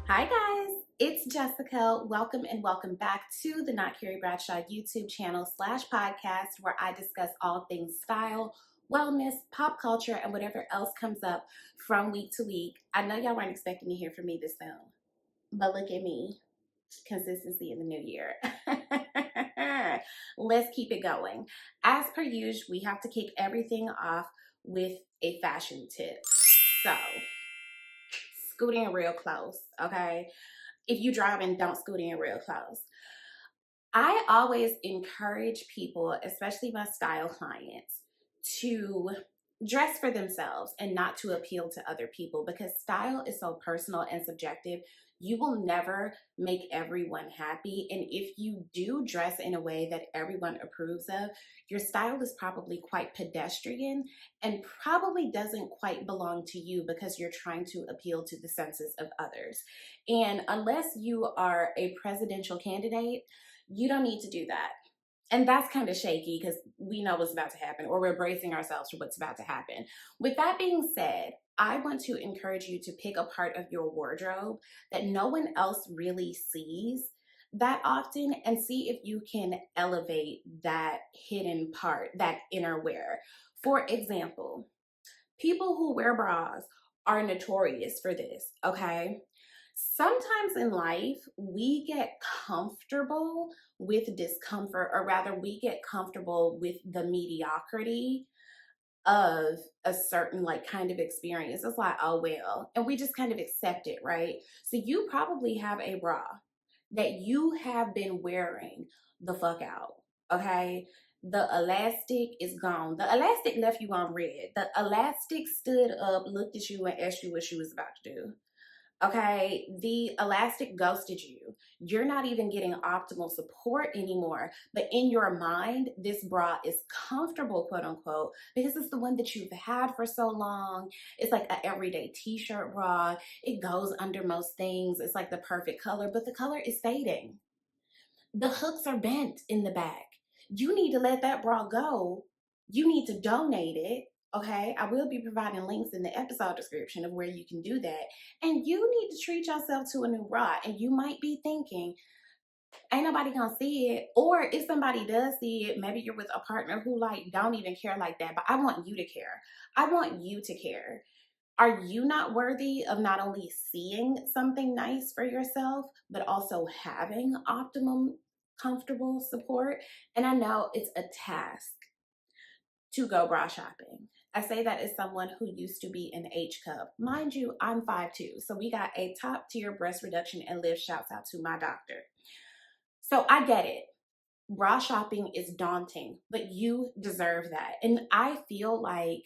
Hi guys, it's Jessica. Welcome and welcome back to the Not Carrie Bradshaw YouTube channel / podcast where I discuss all things style, wellness, pop culture, and whatever else comes up from week to week. I know y'all weren't expecting to hear from me this soon, but look at me. Consistency in the new year. Let's keep it going. As per usual, we have to kick everything off with a fashion tip. So, scooting real close, okay? If you driving, don't scoot in real close. I always encourage people, especially my style clients, to dress for themselves and not to appeal to other people because style is so personal and subjective. You will never make everyone happy. And if you do dress in a way that everyone approves of, your style is probably quite pedestrian and probably doesn't quite belong to you because you're trying to appeal to the senses of others. And unless you are a presidential candidate, you don't need to do that. And that's kind of shaky because we know what's about to happen, or we're bracing ourselves for what's about to happen. With that being said, I want to encourage you to pick a part of your wardrobe that no one else really sees that often and see if you can elevate that hidden part, that inner wear. For example, people who wear bras are notorious for this, okay? Sometimes in life, we get comfortable with discomfort, or rather, we get comfortable with the mediocrity of a certain like kind of experience. It's like, oh well, and we just kind of accept it, right? So you probably have a bra that you have been wearing the fuck out, okay? The elastic is gone. The elastic left you on red. The elastic stood up, looked at you, and asked you what she was about to do. Okay, the elastic ghosted you. You're not even getting optimal support anymore. But in your mind, this bra is comfortable, quote unquote, because it's the one that you've had for so long. It's like an everyday t shirt bra. It goes under most things. It's like the perfect color, but the color is fading. The hooks are bent in the back. You need to let that bra go. You need to donate it. Okay, I will be providing links in the episode description of where you can do that. And you need to treat yourself to a new bra. And you might be thinking, ain't nobody gonna see it. Or if somebody does see it, maybe you're with a partner who like don't even care like that. But I want you to care. I want you to care. Are you not worthy of not only seeing something nice for yourself, but also having optimum, comfortable support? And I know it's a task to go bra shopping. I say that as someone who used to be an H cup. Mind you, I'm 5'2", so we got a top tier breast reduction and lift. Shouts out to my doctor. So I get it. Bra shopping is daunting, but you deserve that. And I feel like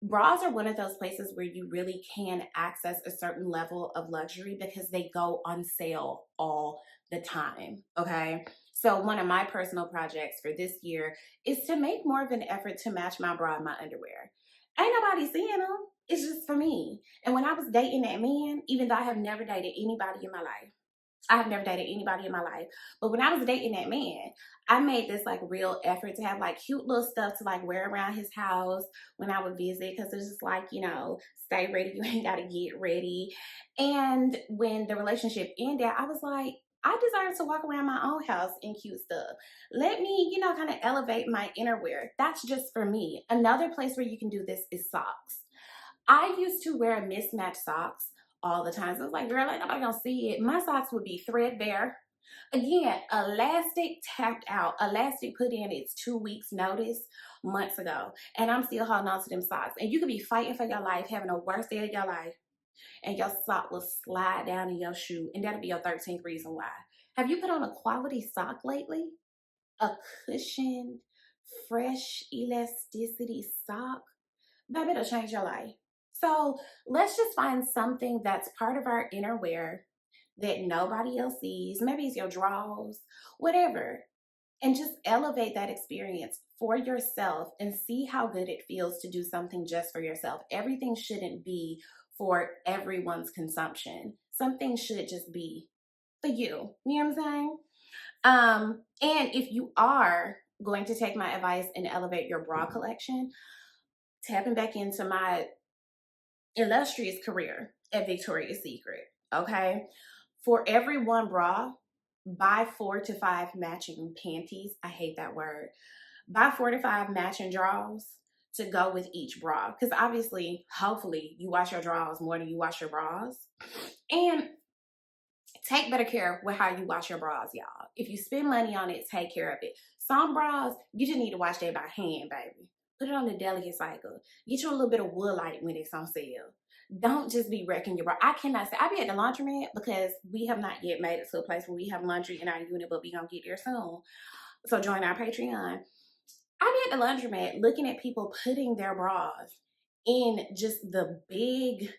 bras are one of those places where you really can access a certain level of luxury because they go on sale all the time. Okay. So, one of my personal projects for this year is to make more of an effort to match my bra and my underwear. Ain't nobody seeing them. It's just for me. And when I was dating that man, even though I have never dated anybody in my life, I have never dated anybody in my life. But when I was dating that man, I made this like real effort to have like cute little stuff to like wear around his house when I would visit because it's just like, stay ready. You ain't got to get ready. And when the relationship ended, I was like, I deserve to walk around my own house in cute stuff. Let me, kind of elevate my inner wear. That's just for me. Another place where you can do this is socks. I used to wear mismatched socks all the time. So I was like, girl, ain't nobody gonna see it. My socks would be threadbare. Again, elastic tapped out. Elastic put in its 2 weeks notice months ago. And I'm still holding on to them socks. And you could be fighting for your life, having the worst day of your life, and your sock will slide down in your shoe. And that'll be your 13th reason why. Have you put on a quality sock lately? A cushioned, fresh elasticity sock? Baby, it'll change your life. So let's just find something that's part of our inner wear that nobody else sees. Maybe it's your drawers, whatever. And just elevate that experience for yourself and see how good it feels to do something just for yourself. Everything shouldn't be for everyone's consumption. Something should just be for you. You know what I'm saying? And if you are going to take my advice and elevate your bra collection, tapping back into my illustrious career at Victoria's Secret. okay? For every one bra, buy 4 to 5 matching panties. I hate that word. Buy 4 to 5 matching drawers to go with each bra. Because obviously, hopefully, you wash your drawers more than you wash your bras. And take better care with how you wash your bras, y'all. If you spend money on it, take care of it. Some bras, you just need to wash that by hand, baby. Put it on the delicate cycle. Get you a little bit of Woodlight when it's on sale. Don't just be wrecking your bra. I cannot say, I be at the laundromat because we have not yet made it to a place where we have laundry in our unit, but we gonna get there soon. So join our Patreon. I be at the laundromat looking at people putting their bras in just the big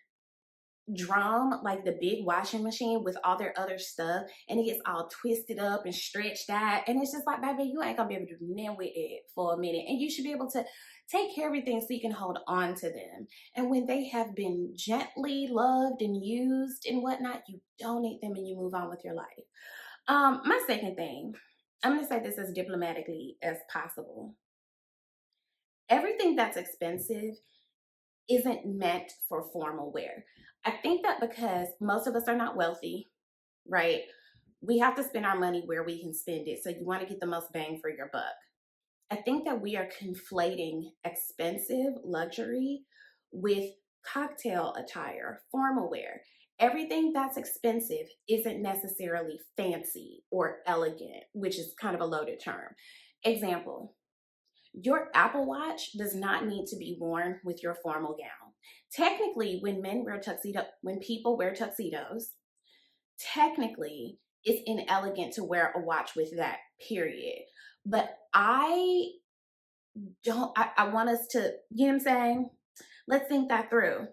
drum, like the big washing machine with all their other stuff, and it gets all twisted up and stretched out, and it's just like, baby, you ain't gonna be able to do nothing with it for a minute, and you should be able to take care of everything so you can hold on to them. And when they have been gently loved and used and whatnot, you donate them and you move on with your life. My second thing, I'm gonna say this as diplomatically as possible. Everything that's expensive isn't meant for formal wear. I think that because most of us are not wealthy, right? We have to spend our money where we can spend it. So you want to get the most bang for your buck. I think that we are conflating expensive luxury with cocktail attire, formal wear. Everything that's expensive isn't necessarily fancy or elegant, which is kind of a loaded term. Example, your Apple Watch does not need to be worn with your formal gown. Technically, when people wear tuxedos, technically it's inelegant to wear a watch with that, period. But I want us to, you know what I'm saying? Let's think that through.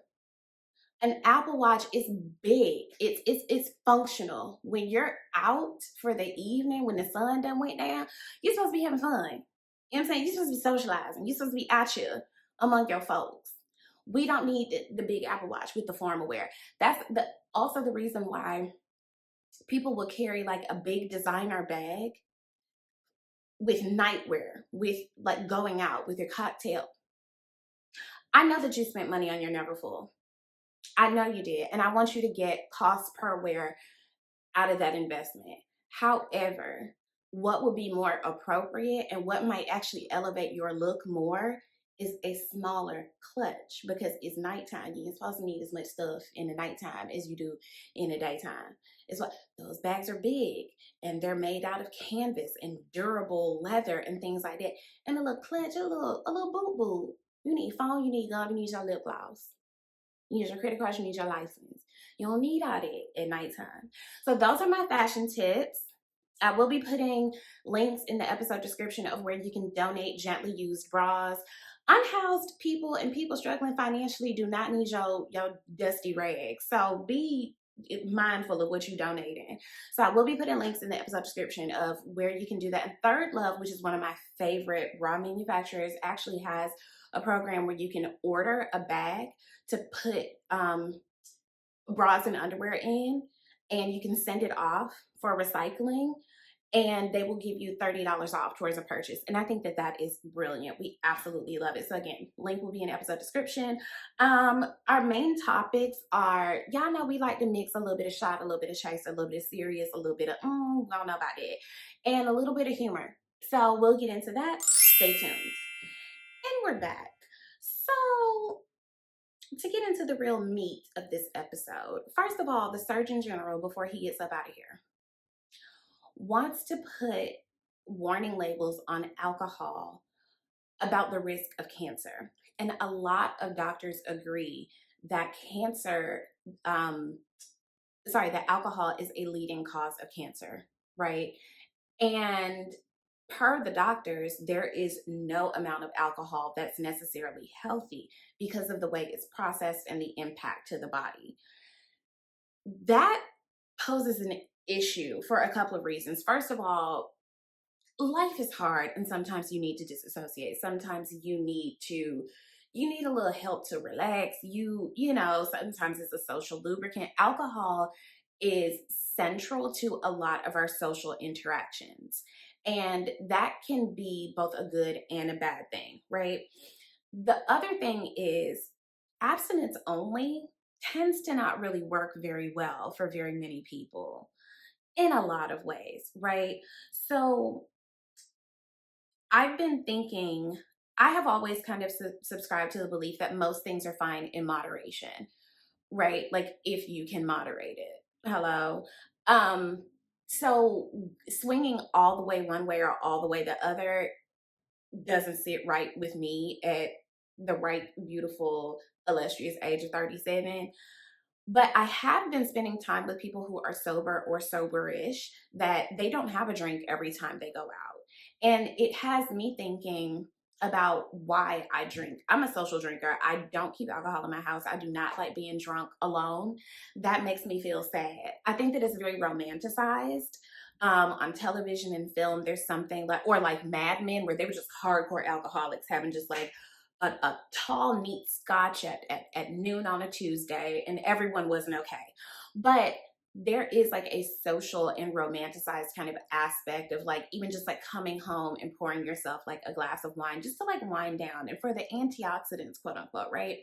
An Apple Watch is big. It's functional. When you're out for the evening, when the sun done went down, you're supposed to be having fun. You know what I'm saying? You're supposed to be socializing. You're supposed to be out here among your folks. We don't need the big Apple Watch with the formal wear. That's also the reason why people will carry like a big designer bag with nightwear, with like going out with your cocktail. I know that you spent money on your Neverfull. I know you did. And I want you to get cost per wear out of that investment. However, what would be more appropriate and what might actually elevate your look more is a smaller clutch, because it's nighttime. You're supposed to need as much stuff in the nighttime as you do in the daytime. It's what those bags are big and they're made out of canvas and durable leather and things like that. And a little clutch, a little boot boot. You need phone, you need gum, you need your lip gloss. You need your credit card, you need your license. You don't need all that at nighttime. So those are my fashion tips. I will be putting links in the episode description of where you can donate gently used bras. Unhoused people and people struggling financially do not need your dusty rags. So be mindful of what you're donating. So I will be putting links in the episode description of where you can do that. And Third Love, which is one of my favorite bra manufacturers, actually has a program where you can order a bag to put bras and underwear in, and you can send it off for recycling, and they will give you $30 off towards a purchase. And I think that that is brilliant. We absolutely love it. So again, link will be in the episode description. Our main topics are, y'all know we like to mix a little bit of shot, a little bit of chase, a little bit of serious, a little bit of, we don't know about it, and a little bit of humor. So we'll get into that. Stay tuned. And we're back. So to get into the real meat of this episode, first of all, the Surgeon General, before he gets up out of here, wants to put warning labels on alcohol about the risk of cancer. And a lot of doctors agree that that alcohol is a leading cause of cancer, right? And per the doctors, there is no amount of alcohol that's necessarily healthy because of the way it's processed and the impact to the body. That poses an issue for a couple of reasons. First of all, life is hard and sometimes you need to disassociate. Sometimes you need a little help to relax. Sometimes it's a social lubricant. Alcohol is central to a lot of our social interactions. And that can be both a good and a bad thing, right? The other thing is abstinence only tends to not really work very well for very many people in a lot of ways, right? So I've been thinking, I have always kind of subscribed to the belief that most things are fine in moderation, right? Like if you can moderate it. Hello. Um, so swinging all the way one way or all the way the other doesn't sit right with me at the right, beautiful, illustrious age of 37. But I have been spending time with people who are sober or soberish that they don't have a drink every time they go out. And it has me thinking about why I drink. I'm a social drinker. I don't keep alcohol in my house. I do not like being drunk alone. That makes me feel sad. I think that it's very romanticized. On television and film, there's something like, or like Mad Men, where they were just hardcore alcoholics having just like a tall, neat scotch at noon on a Tuesday, and everyone wasn't okay. But there is like a social and romanticized kind of aspect of like even just like coming home and pouring yourself like a glass of wine just to like wind down and for the antioxidants, quote unquote, right?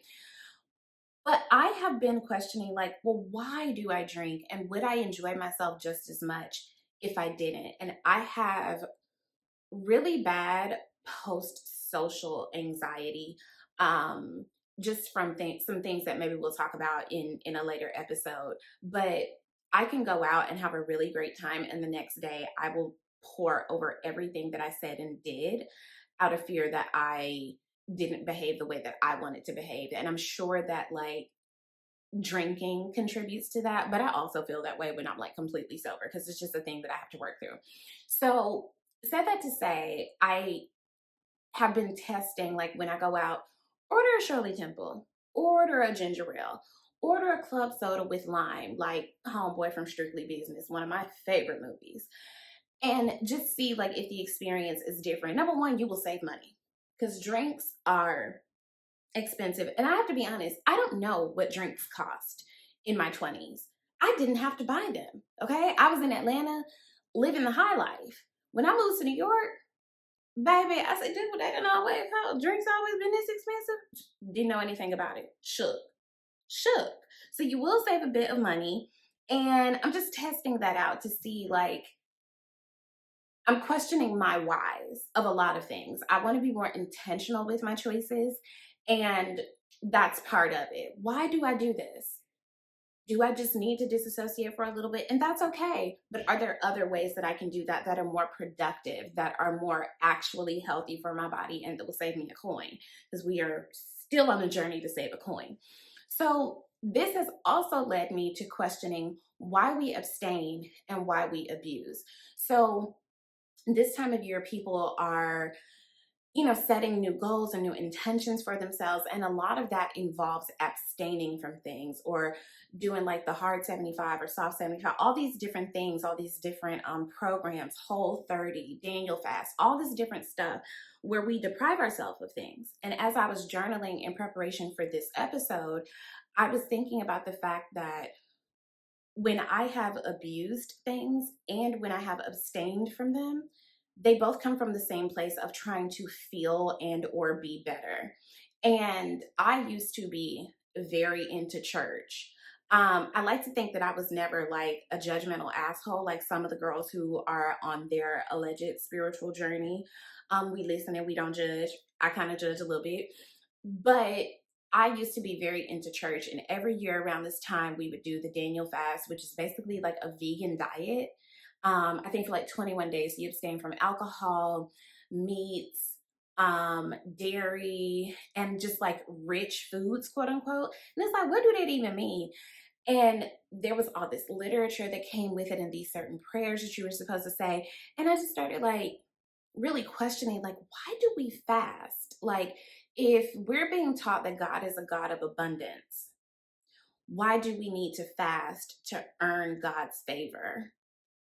But I have been questioning, like, well, why do I drink? And would I enjoy myself just as much if I didn't? And I have really bad post social anxiety, um just from some things that maybe we'll talk about in a later episode. But I can go out and have a really great time, and the next day I will pour over everything that I said and did out of fear that I didn't behave the way that I wanted to behave. And I'm sure that like drinking contributes to that, but I also feel that way when I'm like completely sober because it's just a thing that I have to work through. So, said that to say, I have been testing like when I go out, order a Shirley Temple, order a ginger ale, order a club soda with lime, like Homeboy from Strictly Business, one of my favorite movies, and just see like if the experience is different. Number one, you will save money because drinks are expensive. And I have to be honest, I don't know what drinks cost in my 20s. I didn't have to buy them. Okay. I was in Atlanta living the high life. When I moved to New York, baby, I said, dude, they didn't always how drinks always been this expensive. Didn't know anything about it. Shook. So you will save a bit of money. And I'm just testing that out to see like I'm questioning my whys of a lot of things. I want to be more intentional with my choices, and that's part of it. Why do I do this? Do I just need to disassociate for a little bit? And that's okay. But are there other ways that I can do that that are more productive, that are more actually healthy for my body, and that will save me a coin? Because we are still on a journey to save a coin. So, this has also led me to questioning why we abstain and why we abuse. So, this time of year, people are, setting new goals and new intentions for themselves. And a lot of that involves abstaining from things or doing like the hard 75 or soft 75, all these different things, all these different programs, Whole 30, Daniel Fast, all this different stuff where we deprive ourselves of things. And as I was journaling in preparation for this episode, I was thinking about the fact that when I have abused things and when I have abstained from them, they both come from the same place of trying to feel and or be better. And I used to be very into church. I like to think that I was never like a judgmental asshole like some of the girls who are on their alleged spiritual journey. We listen and we don't judge. I kind of judge a little bit. But I used to be very into church, and every year around this time, we would do the Daniel fast, which is basically like a vegan diet. I think for like 21 days, you abstain from alcohol, meats, dairy, and just like rich foods, quote unquote. And it's like, what do that even mean? And there was all this literature that came with it and these certain prayers that you were supposed to say. And I just started like really questioning, like, why do we fast? Like, if we're being taught that God is a God of abundance, why do we need to fast to earn God's favor?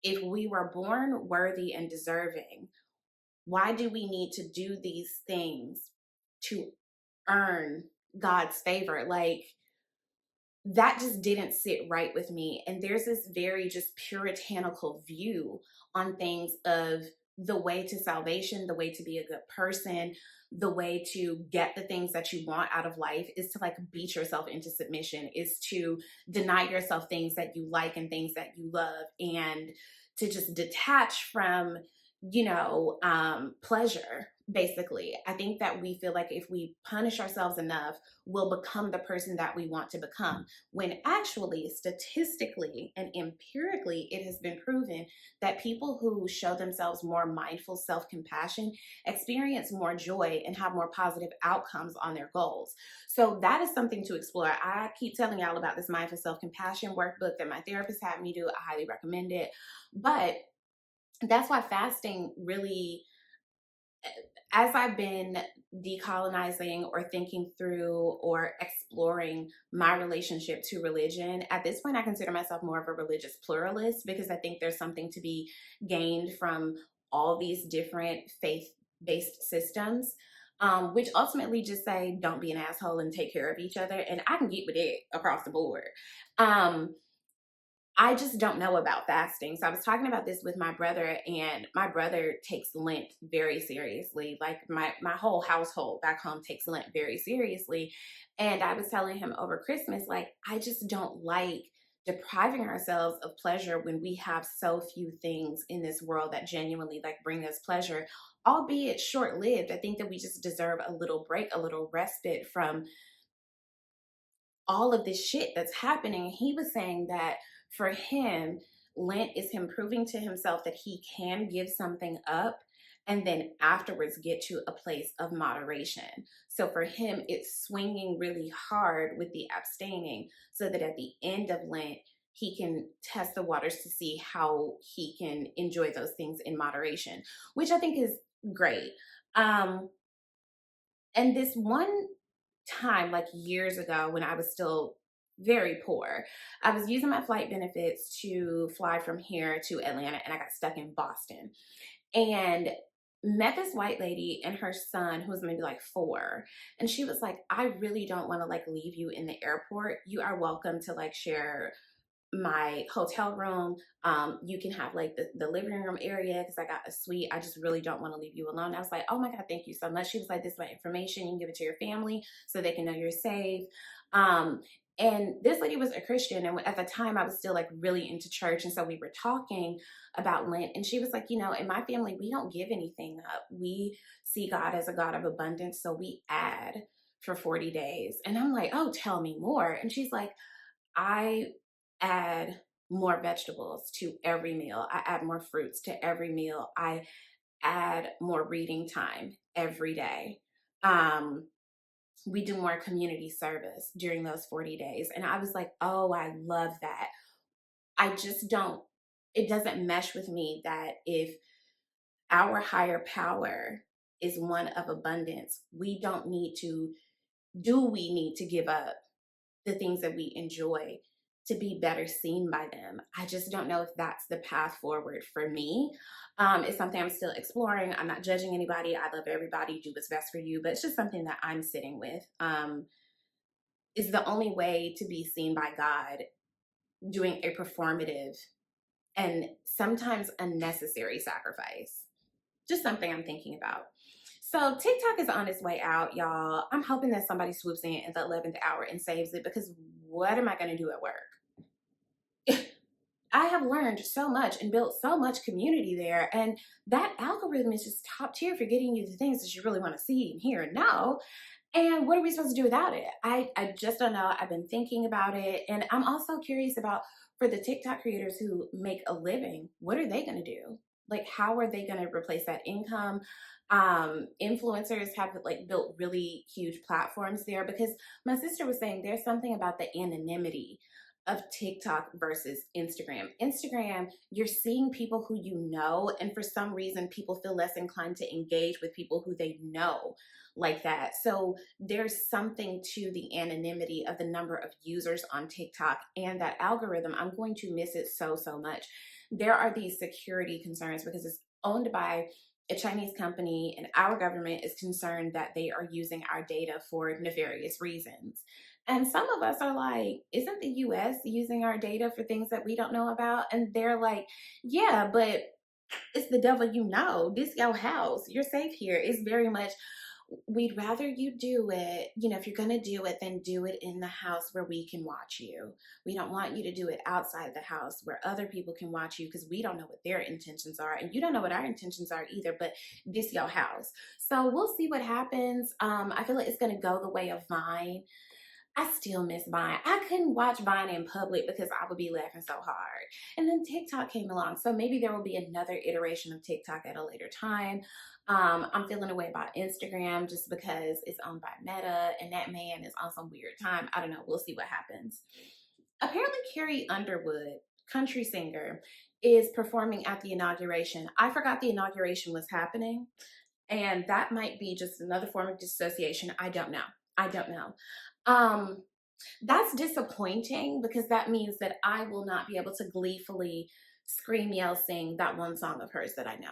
If we were born worthy and deserving, why do we need to do these things to earn God's favor? Like, that just didn't sit right with me. And there's this very just puritanical view on things of the way to salvation, the way to be a good person, the way to get the things that you want out of life is to like beat yourself into submission, is to deny yourself things that you like and things that you love, and to just detach from, pleasure. Basically, I think that we feel like if we punish ourselves enough, we'll become the person that we want to become, when actually, statistically and empirically, it has been proven that people who show themselves more mindful self-compassion experience more joy and have more positive outcomes on their goals. So that is something to explore. I keep telling y'all about this mindful self-compassion workbook that my therapist had me do. I highly recommend it. But that's why fasting really, as I've been decolonizing or thinking through or exploring my relationship to religion, at this point, I consider myself more of a religious pluralist, because I think there's something to be gained from all these different faith based systems. Which ultimately just say, don't be an asshole and take care of each other. And I can get with it across the board. Um, I just don't know about fasting. So I was talking about this with my brother, and my brother takes Lent very seriously. Like my whole household back home takes Lent very seriously. And I was telling him over Christmas, like, I just don't like depriving ourselves of pleasure when we have so few things in this world that genuinely like bring us pleasure, albeit short-lived. I think that we just deserve a little break, a little respite from all of this shit that's happening. He was saying that for him, Lent is him proving to himself that he can give something up and then afterwards get to a place of moderation. So for him, it's swinging really hard with the abstaining so that at the end of Lent, he can test the waters to see how he can enjoy those things in moderation, which I think is great. Um, and this one time, like years ago when I was still very poor, I was using my flight benefits to fly from here to Atlanta, and I got stuck in Boston and met this white lady and her son who was maybe like 4. And she was like, I really don't want to like leave you in the airport. You are welcome to like share my hotel room. You can have like the living room area because I got a suite. I just really don't want to leave you alone. I was like, oh my God, thank you so much. She was like, this is my information. You can give it to your family so they can know you're safe. Um, and this lady was a Christian. And at the time I was still like really into church. And so we were talking about Lent, and she was like, in my family, we don't give anything up. We see God as a God of abundance. So we add for 40 days. And I'm like, oh, tell me more. And she's like, I add more vegetables to every meal. I add more fruits to every meal. I add more reading time every day. We do more community service during those 40 days. And I was like, oh, I love that. I just don't, it doesn't mesh with me that if our higher power is one of abundance, do we need to give up the things that we enjoy to be better seen by them? I just don't know if that's the path forward for me. It's something I'm still exploring. I'm not judging anybody. I love everybody. Do what's best for you. But it's just something that I'm sitting with. Is the only way to be seen by God doing a performative and sometimes unnecessary sacrifice? Just something I'm thinking about. So TikTok is on its way out, y'all. I'm hoping that somebody swoops in at the 11th hour and saves it, because what am I going to do at work? I have learned so much and built so much community there. And that algorithm is just top tier for getting you the things that you really want to see and hear and know. And what are we supposed to do without it? I just don't know. I've been thinking about it. And I'm also curious about, for the TikTok creators who make a living, what are they going to do? Like, how are they going to replace that income? Influencers have like built really huge platforms there, because my sister was saying there's something about the anonymity of TikTok versus Instagram. Instagram, you're seeing people who you know, and for some reason, people feel less inclined to engage with people who they know like that. So there's something to the anonymity of the number of users on TikTok and that algorithm. I'm going to miss it so, so much. There are these security concerns because it's owned by a Chinese company, and our government is concerned that they are using our data for nefarious reasons. And some of us are like, isn't the US using our data for things that we don't know about? And they're like, yeah, but It's the devil you know. This your house. You're safe here. It's very much, we'd rather you do it, you know, if you're going to do it, then do it in the house where we can watch you. We don't want you to do it outside the house where other people can watch you, because we don't know what their intentions are. And you don't know what our intentions are either, but this your house. So we'll see what happens. I feel like it's going to go the way of Vine. I still miss Vine. I couldn't watch Vine in public because I would be laughing so hard. And then TikTok came along. So maybe there will be another iteration of TikTok at a later time. I'm feeling away about Instagram just because it's owned by Meta and that man is on some weird time. I don't know. We'll see what happens. Apparently, Carrie Underwood, country singer, is performing at the inauguration. I forgot the inauguration was happening. And that might be just another form of dissociation. I don't know. I don't know. Um, that's disappointing because that means that I will not be able to gleefully scream, yell, sing that one song of hers that I know.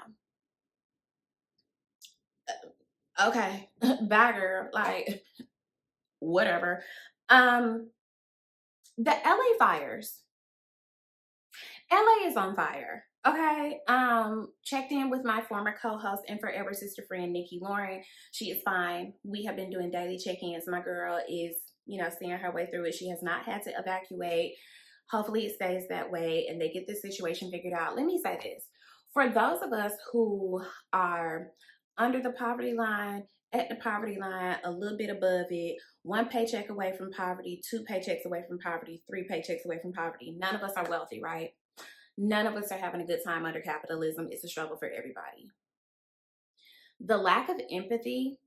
Okay, bagger, like whatever. The LA fires. LA is on fire. Okay. Checked in with my former co-host and forever sister friend, Nikki Lauren. She is fine. We have been doing daily check-ins. My girl is, you know, seeing her way through it. She has not had to evacuate. Hopefully it stays that way and they get this situation figured out. Let me say this. For those of us who are under the poverty line, at the poverty line, a little bit above it, one paycheck away from poverty, two paychecks away from poverty, three paychecks away from poverty. None of us are wealthy, right? None of us are having a good time under capitalism. It's a struggle for everybody. The lack of empathy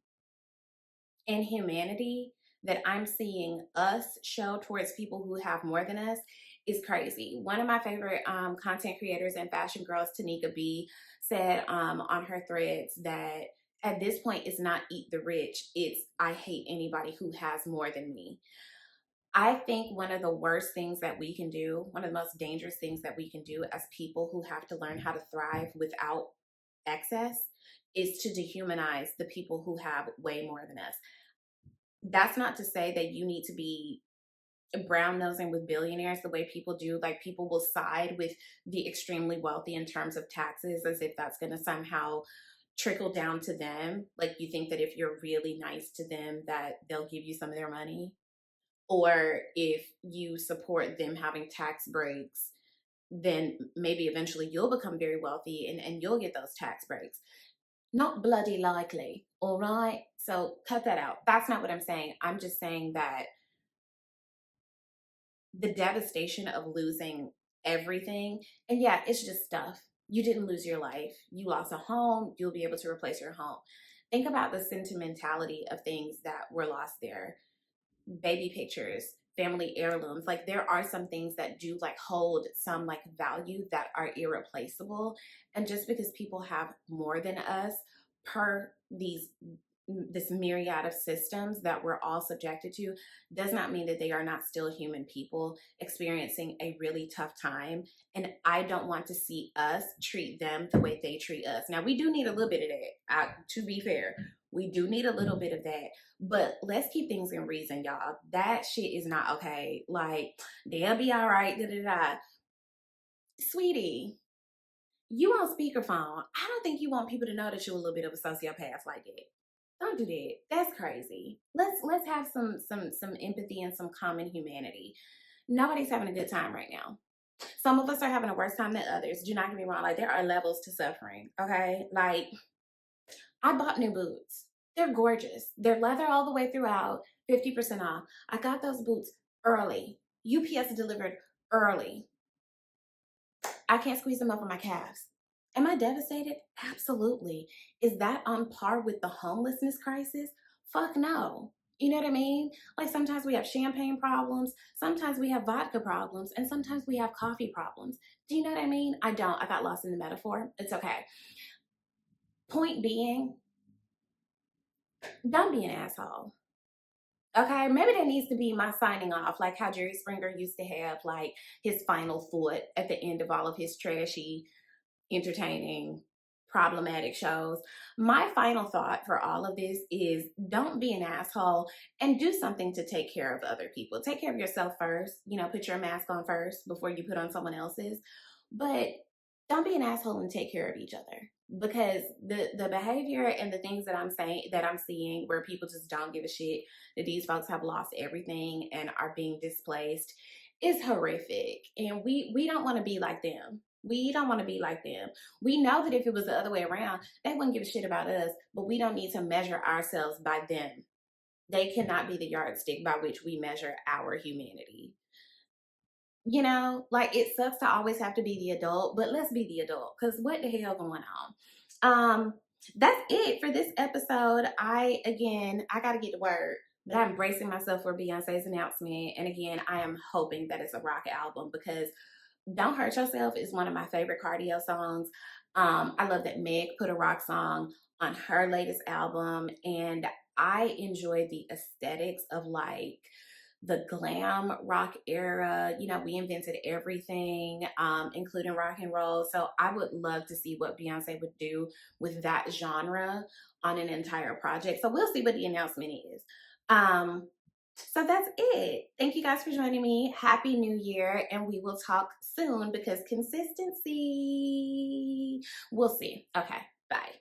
and humanity that I'm seeing us show towards people who have more than us is crazy. One of my favorite content creators and fashion girls, Tanika B, said on her threads that at this point it's not eat the rich, it's I hate anybody who has more than me. I think one of the worst things that we can do, one of the most dangerous things that we can do as people who have to learn how to thrive without excess is to dehumanize the people who have way more than us. That's not to say that you need to be brown nosing with billionaires the way people do. Like, people will side with the extremely wealthy in terms of taxes as if that's going to somehow trickle down to them. Like, you think that if you're really nice to them that they'll give you some of their money, or if you support them having tax breaks, then maybe eventually you'll become very wealthy and you'll get those tax breaks. Not bloody likely, all right? So cut that out. That's not what I'm saying. I'm just saying that the devastation of losing everything, and yeah, it's just stuff. You didn't lose your life. You lost a home. You'll be able to replace your home. Think about the sentimentality of things that were lost there. Baby pictures, family heirlooms. Like, there are some things that do like hold some like value that are irreplaceable. And just because people have more than us per this myriad of systems that we're all subjected to does not mean that they are not still human people experiencing a really tough time. And I don't want to see us treat them the way they treat us. Now, we do need a little bit of that, to be fair. We do need a little bit of that, but let's keep things in reason, y'all. That shit is not okay. Like, they'll be all right, da da da. Sweetie, you on speakerphone. I don't think you want people to know that you're a little bit of a sociopath like that. Don't do that. That's crazy. Let's have some empathy and some common humanity. Nobody's having a good time right now. Some of us are having a worse time than others. Do not get me wrong. Like, there are levels to suffering. Okay, like, I bought new boots. They're gorgeous. They're leather all the way throughout, 50% off. I got those boots early. UPS delivered early. I can't squeeze them over my calves. Am I devastated? Absolutely. Is that on par with the homelessness crisis? Fuck no. You know what I mean? Like, sometimes we have champagne problems, sometimes we have vodka problems, and sometimes we have coffee problems. Do you know what I mean? I don't. I got lost in the metaphor. It's okay. Point being, don't be an asshole. Okay, maybe that needs to be my signing off, like how Jerry Springer used to have like his final thought at the end of all of his trashy, entertaining, problematic shows. My final thought for all of this is don't be an asshole and do something to take care of other people. Take care of yourself first. You know, put your mask on first before you put on someone else's. But don't be an asshole and take care of each other, because the behavior and the things that I'm seeing where people just don't give a shit that these folks have lost everything and are being displaced is horrific, and we don't want to be like them. We don't want to be like them. We know that if it was the other way around, they wouldn't give a shit about us, but we don't need to measure ourselves by them. They cannot be the yardstick by which we measure our humanity. You know, like, it sucks to always have to be the adult, but let's be the adult, because what the hell going on? That's it for this episode. I gotta get to work, but I'm bracing myself for Beyonce's announcement. And again, I am hoping that it's a rock album, because Don't Hurt Yourself is one of my favorite cardio songs. I love that Meg put a rock song on her latest album, and I enjoy the aesthetics of like the glam rock era. You know, we invented everything, including rock and roll. So I would love to see what Beyonce would do with that genre on an entire project. So we'll see what the announcement is. So that's it. Thank you guys for joining me. Happy New Year, and we will talk soon, because consistency. We'll see. Okay, bye.